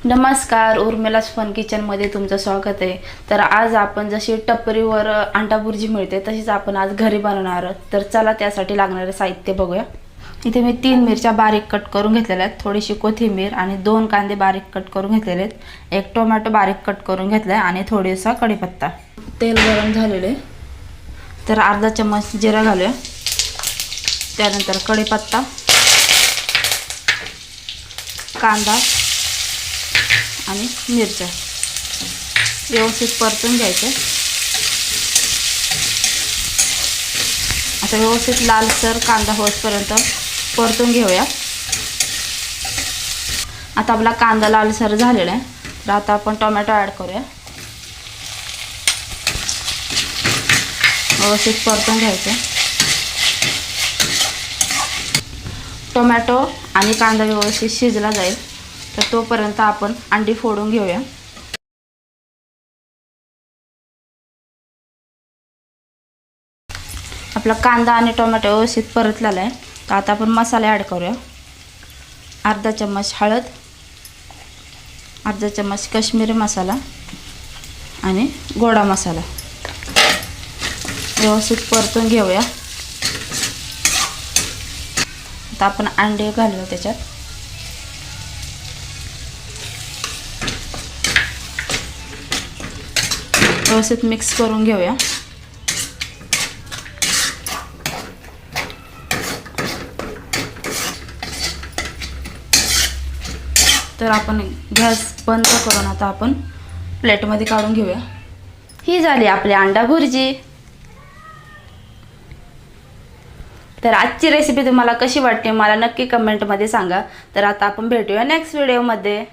नमस्कार, उर्मिला's फन किचनमध्ये तुमचं स्वागत आहे। तर आज आपण जशी टपरीवर अंडा भुर्जी मिळते तशीच आपण आज घरी बनवणार आहोत। तर चला त्यासाठी लागणारे साहित्य बघूया। इथे मी 3 मिरच्या बारीक कट करून घेतलेल्या आहेत, थोडीशी कोथिंबीर आणि 2 कांदे बारीक कट करून घेतलेले आहेत, एक टोमॅटो बारीक कट करून घेतलाय आणि थोडासा कढीपत्ता। तेल गरम झालेले तर अर्धा चम्मच जिरा घालूया, त्यानंतर कढीपत्ता, कांदा आणि मिरच्या व्यवस्थित परतून घ्यायचे। आता व्यवस्थित लालसर कांदा होईपर्यंत परतून घेऊया। आता आपला कांदा लालसर झालेला आहे, तर आता आपण टोमॅटो ॲड करूया। व्यवस्थित परतून घ्यायचे। टोमॅटो आणि कांदा व्यवस्थित शिजला जाईल तर तोपर्यंत आपण अंडी फोडून घेऊया। आपला कांदा आणि टोमॅटो व्यवस्थित परतलेला आहे, तर आता आपण मसाले ॲड करूया। अर्धा चम्मच हळद, अर्धा चम्मच काश्मीरी मसाला आणि गोडा मसाला व्यवस्थित परतून घेऊया। आता आपण अंडे घालूया त्याच्यात। व्यवस्थित मिक्स करून घेऊया। तर आपण गॅस बंद करून आता आपण प्लेटमध्ये काढून घेऊया। ही झाली आपली अंडा भुर्जी। तर आजची रेसिपी तुम्हाला कशी वाटते मला नक्की कमेंटमध्ये सांगा। तर आता आपण भेटूया नेक्स्ट व्हिडिओमध्ये।